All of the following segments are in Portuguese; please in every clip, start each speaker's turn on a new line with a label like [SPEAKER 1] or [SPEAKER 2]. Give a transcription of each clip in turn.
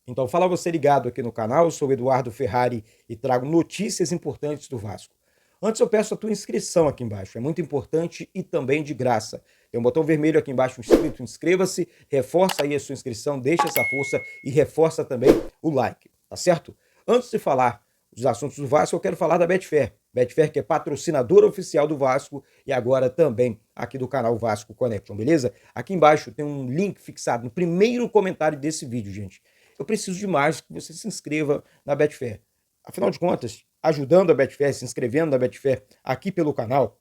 [SPEAKER 1] Então, fala você ligado aqui no canal, eu sou o Eduardo Ferrari e trago notícias importantes do Vasco. Antes eu peço a tua inscrição aqui embaixo, é muito importante e também de graça. Tem um botão vermelho aqui embaixo escrito inscreva-se, reforça aí a sua inscrição, deixa essa força e reforça também o like, tá certo? Antes de falar dos assuntos do Vasco, eu quero falar da Betfair. Betfair que é patrocinadora oficial do Vasco e agora também aqui do canal Vasco Connection, beleza? Aqui embaixo tem um link fixado no primeiro comentário desse vídeo, gente. Eu preciso demais que você se inscreva na Betfair. Afinal de contas, ajudando a Betfair, se inscrevendo na Betfair aqui pelo canal,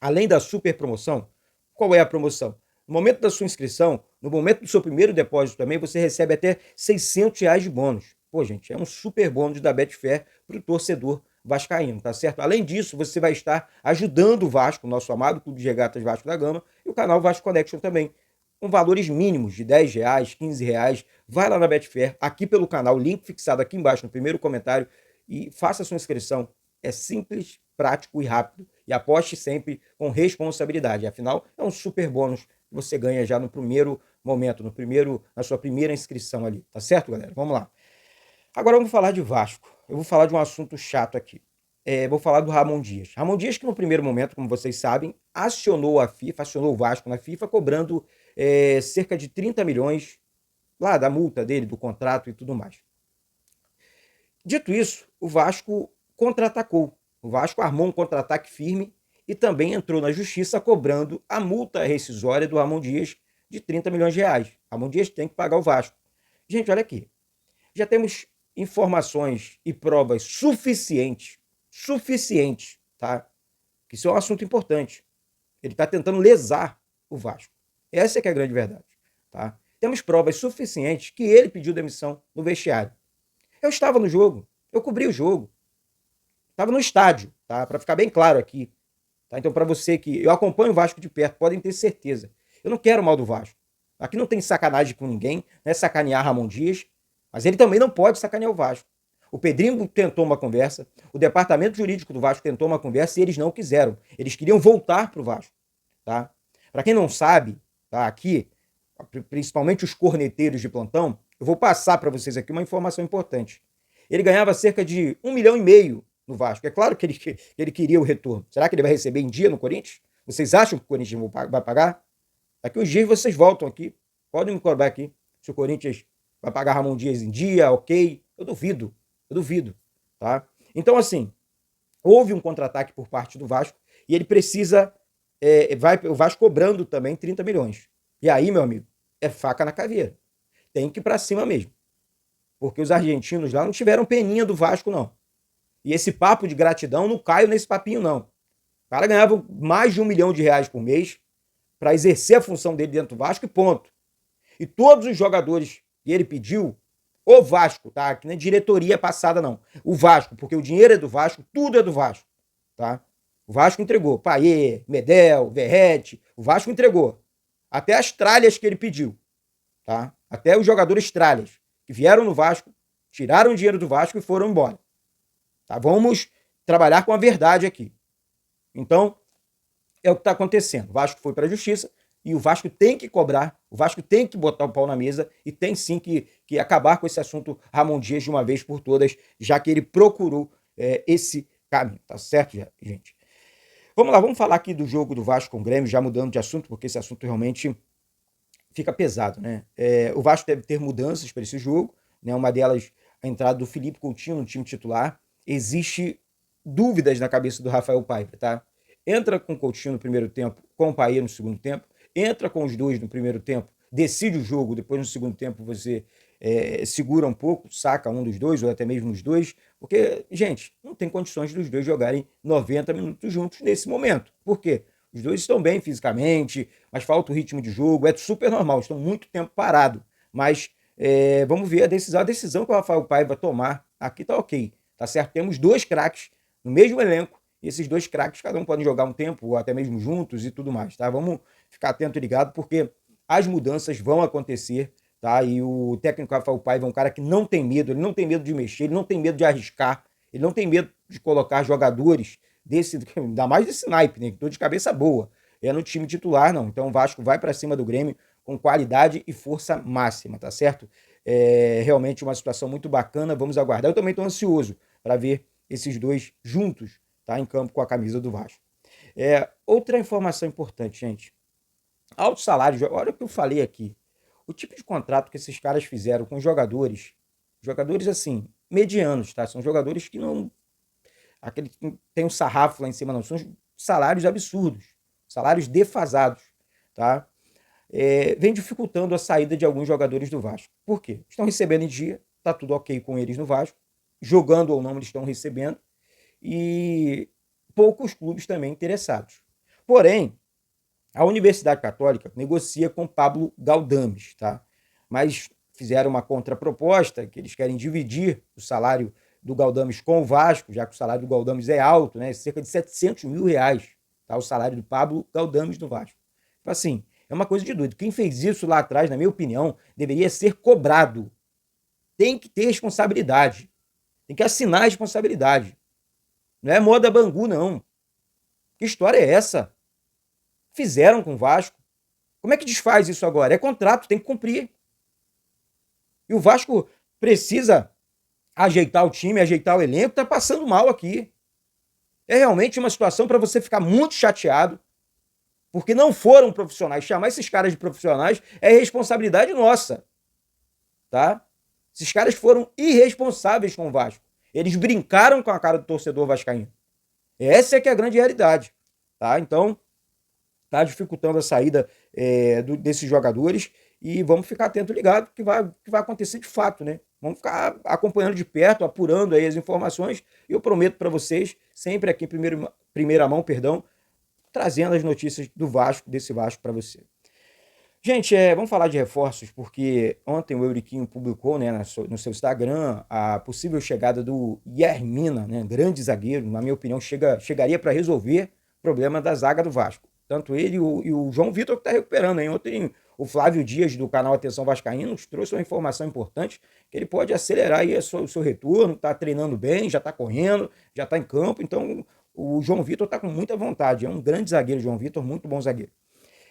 [SPEAKER 1] além da super promoção, qual é a promoção? No momento da sua inscrição, no momento do seu primeiro depósito também, você recebe até R$ 600 de bônus. Pô, gente, é um super bônus da Betfair para o torcedor vascaíno, tá certo? Além disso, você vai estar ajudando o Vasco, nosso amado Clube de Regatas Vasco da Gama, e o canal Vasco Connection também, com valores mínimos de R$ 10, R$ 15. Vai lá na Betfair, aqui pelo canal, link fixado aqui embaixo no primeiro comentário e faça a sua inscrição. É simples, prático e rápido. E aposte sempre com responsabilidade. Afinal, é um super bônus que você ganha já no primeiro momento, na sua primeira inscrição ali. Tá certo, galera? Vamos lá. Agora vamos falar de Vasco. Eu vou falar de um assunto chato aqui. Vou falar do Ramon Dias. Ramon Dias que no primeiro momento, como vocês sabem, acionou a FIFA, acionou o Vasco na FIFA, cobrando cerca de 30 milhões lá da multa dele, do contrato e tudo mais. Dito isso, o Vasco contra-atacou. O Vasco armou um contra-ataque firme e também entrou na justiça cobrando a multa rescisória do Ramon Dias de 30 milhões de reais. Ramon Dias tem que pagar o Vasco. Gente, olha aqui. Já temos informações e provas suficientes, tá? Que isso é um assunto importante. Ele está tentando lesar o Vasco. Essa é que é a grande verdade, tá? Temos provas suficientes que ele pediu demissão no vestiário. Eu estava no jogo, eu cobri o jogo, estava no estádio, tá? Para ficar bem claro aqui, tá? Então, para você que eu acompanho o Vasco de perto, podem ter certeza. Eu não quero mal do Vasco. Aqui não tem sacanagem com ninguém, não é sacanear Ramon Dias, mas ele também não pode sacanear o Vasco. O Pedrinho tentou uma conversa, o departamento jurídico do Vasco tentou uma conversa e eles não quiseram. Eles queriam voltar para o Vasco, tá? Para quem não sabe, tá? Aqui, principalmente os corneteiros de plantão, eu vou passar para vocês aqui uma informação importante. Ele ganhava cerca de 1,5 milhão no Vasco. É claro que ele queria o retorno. Será que ele vai receber em dia no Corinthians? Vocês acham que o Corinthians vai pagar? Daqui uns dias vocês voltam aqui. Podem me cobrar aqui se o Corinthians vai pagar Ramon Dias em dia, ok? Eu duvido, tá? Então, assim, houve um contra-ataque por parte do Vasco e ele precisa, o Vasco cobrando também 30 milhões. E aí, meu amigo, é faca na caveira. Tem que ir pra cima mesmo. Porque os argentinos lá não tiveram peninha do Vasco, não. E esse papo de gratidão, não caio nesse papinho, não. O cara ganhava mais de R$ 1 milhão por mês para exercer a função dele dentro do Vasco e ponto. E todos os jogadores que ele pediu, o Vasco, tá? Que não é diretoria passada, não. O Vasco, porque o dinheiro é do Vasco, tudo é do Vasco, tá? O Vasco entregou. Paiê, Medel, Verrete, o Vasco entregou. Até as tralhas que ele pediu, tá? Até os jogadores tralhas que vieram no Vasco, tiraram o dinheiro do Vasco e foram embora. Tá? Vamos trabalhar com a verdade aqui. Então, é o que está acontecendo. O Vasco foi para a justiça e o Vasco tem que cobrar, o Vasco tem que botar o pau na mesa e tem sim que acabar com esse assunto Ramon Dias de uma vez por todas, já que ele procurou esse caminho. Tá certo, gente? Vamos lá, vamos falar aqui do jogo do Vasco com o Grêmio, já mudando de assunto, porque esse assunto realmente fica pesado, né? O Vasco deve ter mudanças para esse jogo, né? Uma delas, a entrada do Felipe Coutinho no time titular. Existe dúvidas na cabeça do Rafael Paiva, tá? Entra com o Coutinho no primeiro tempo, com o Paiva no segundo tempo, entra com os dois no primeiro tempo, decide o jogo, depois no segundo tempo você segura um pouco, saca um dos dois, ou até mesmo os dois, porque, gente, não tem condições dos dois jogarem 90 minutos juntos nesse momento. Por quê? Os dois estão bem fisicamente, mas falta o ritmo de jogo, é super normal, estão muito tempo parado. Mas vamos ver a decisão que o Rafael Paiva tomar. Aqui tá ok, tá certo? Temos dois craques no mesmo elenco, e esses dois craques, cada um pode jogar um tempo, ou até mesmo juntos e tudo mais, tá? Vamos ficar atento e ligado, porque as mudanças vão acontecer, tá? E o técnico Rafael Paiva é um cara que não tem medo, ele não tem medo de mexer, ele não tem medo de arriscar, ele não tem medo de colocar jogadores ainda mais desse naipe, né? Que tô de cabeça boa. É no time titular, não. Então o Vasco vai para cima do Grêmio com qualidade e força máxima, tá certo? É realmente uma situação muito bacana, vamos aguardar. Eu também estou ansioso para ver esses dois juntos, tá, em campo com a camisa do Vasco. Outra informação importante, gente. Altos salários, olha o que eu falei aqui. O tipo de contrato que esses caras fizeram com jogadores assim, medianos, tá? São jogadores que não. Aquele que tem um sarrafo lá em cima, não. São salários absurdos, salários defasados, tá? Vem dificultando a saída de alguns jogadores do Vasco. Por quê? Estão recebendo em dia, tá tudo ok com eles no Vasco, jogando ou não, eles estão recebendo, e poucos clubes também interessados. Porém, a Universidade Católica negocia com Pablo Galdames, tá? Mas fizeram uma contraproposta, que eles querem dividir o salário do Galdames com o Vasco, já que o salário do Galdames é alto, né? Cerca de 700 mil reais, tá? O salário do Pablo Galdames no Vasco. Então, assim, é uma coisa de doido. Quem fez isso lá atrás, na minha opinião, deveria ser cobrado. Tem que ter responsabilidade. Tem que assinar a responsabilidade. Não é moda Bangu, não. Que história é essa? Fizeram com o Vasco. Como é que desfaz isso agora? É contrato, tem que cumprir. E o Vasco precisa ajeitar o time, ajeitar o elenco, tá passando mal aqui. É realmente uma situação para você ficar muito chateado, porque não foram profissionais. Chamar esses caras de profissionais é responsabilidade nossa, tá? Esses caras foram irresponsáveis com o Vasco. Eles brincaram com a cara do torcedor vascaíno. Essa é que é a grande realidade, tá? Então, tá dificultando a saída desses jogadores e vamos ficar atento e ligado que vai acontecer de fato, né? Vamos ficar acompanhando de perto, apurando aí as informações e eu prometo para vocês, sempre aqui em primeira mão, trazendo as notícias do Vasco, desse Vasco para você. Gente, vamos falar de reforços, porque ontem o Euriquinho publicou, né, no seu Instagram a possível chegada do Yermina, né, grande zagueiro, na minha opinião, chegaria para resolver o problema da zaga do Vasco. Tanto ele e o João Vitor que está recuperando. Hein? Ontem o Flávio Dias, do canal Atenção Vascaíno, trouxe uma informação importante que ele pode acelerar aí o seu retorno, está treinando bem, já está correndo, já está em campo. Então o João Vitor está com muita vontade. É um grande zagueiro, João Vitor, muito bom zagueiro.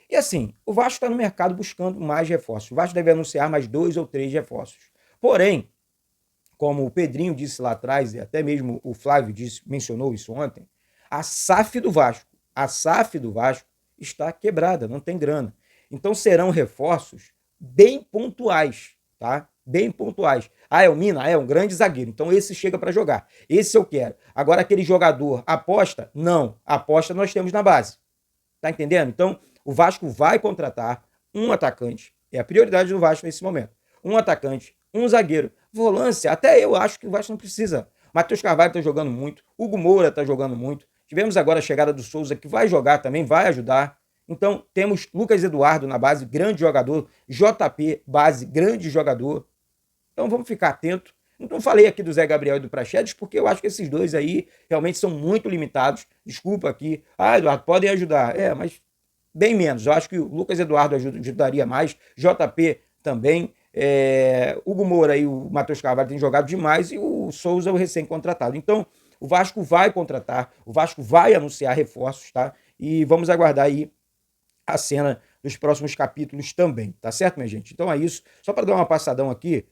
[SPEAKER 1] E assim, o Vasco está no mercado buscando mais reforços. O Vasco deve anunciar mais 2 ou 3 reforços. Porém, como o Pedrinho disse lá atrás, e até mesmo o Flávio mencionou isso ontem, a SAF do Vasco está quebrada, não tem grana. Então serão reforços bem pontuais, tá? Bem pontuais. É o Mina? É um grande zagueiro. Então esse chega para jogar. Esse eu quero. Agora aquele jogador aposta? Não. Aposta nós temos na base. Tá entendendo? Então o Vasco vai contratar um atacante. É a prioridade do Vasco nesse momento. Um atacante, um zagueiro. Volância, até eu acho que o Vasco não precisa. Matheus Carvalho está jogando muito. Hugo Moura está jogando muito. Tivemos agora a chegada do Souza, que vai jogar também, vai ajudar. Então, temos Lucas Eduardo na base, grande jogador. JP, base, grande jogador. Então, vamos ficar atento. Não falei aqui do Zé Gabriel e do Praxedes, porque eu acho que esses dois aí realmente são muito limitados. Desculpa aqui. Eduardo, podem ajudar. Mas bem menos. Eu acho que o Lucas Eduardo ajudaria mais. JP também. Hugo Moura e o Matheus Carvalho têm jogado demais e o Souza é o recém-contratado. Então, o Vasco vai contratar, o Vasco vai anunciar reforços, tá? E vamos aguardar aí a cena dos próximos capítulos também, tá certo, minha gente? Então é isso. Só para dar uma passadão aqui,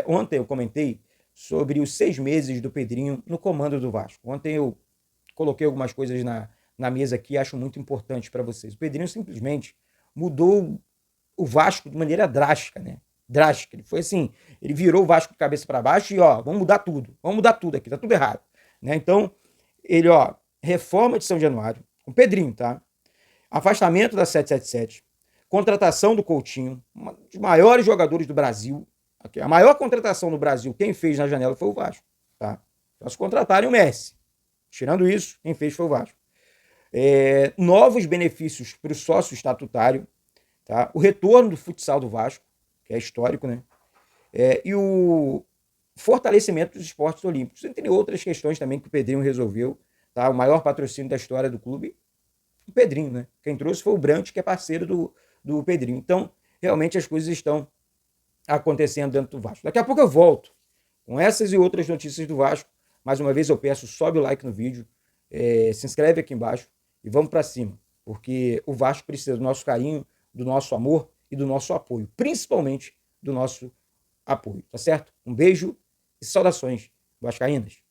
[SPEAKER 1] ontem eu comentei sobre os 6 meses do Pedrinho no comando do Vasco. Ontem eu coloquei algumas coisas na mesa aqui, acho muito importante para vocês. O Pedrinho simplesmente mudou o Vasco de maneira drástica, né? Drástica. Ele foi assim, ele virou o Vasco de cabeça para baixo e, vamos mudar tudo aqui, tá tudo errado. Né? Então, ele, reforma de São Januário, com Pedrinho, tá? Afastamento da 777, contratação do Coutinho, um dos maiores jogadores do Brasil. A maior contratação no Brasil, quem fez na janela foi o Vasco, tá? Só se contratarem o Messi. Tirando isso, quem fez foi o Vasco. Novos benefícios para o sócio estatutário, tá? O retorno do futsal do Vasco, que é histórico, né? E o fortalecimento dos esportes olímpicos, entre outras questões também que o Pedrinho resolveu, tá? O maior patrocínio da história do clube, o Pedrinho, né? Quem trouxe foi o Brant, que é parceiro do Pedrinho. Então, realmente as coisas estão acontecendo dentro do Vasco. Daqui a pouco eu volto com essas e outras notícias do Vasco. Mais uma vez eu peço, sobe o like no vídeo, se inscreve aqui embaixo e vamos para cima, porque o Vasco precisa do nosso carinho, do nosso amor e do nosso apoio, principalmente do nosso apoio, tá certo? Um beijo e saudações vascaínas.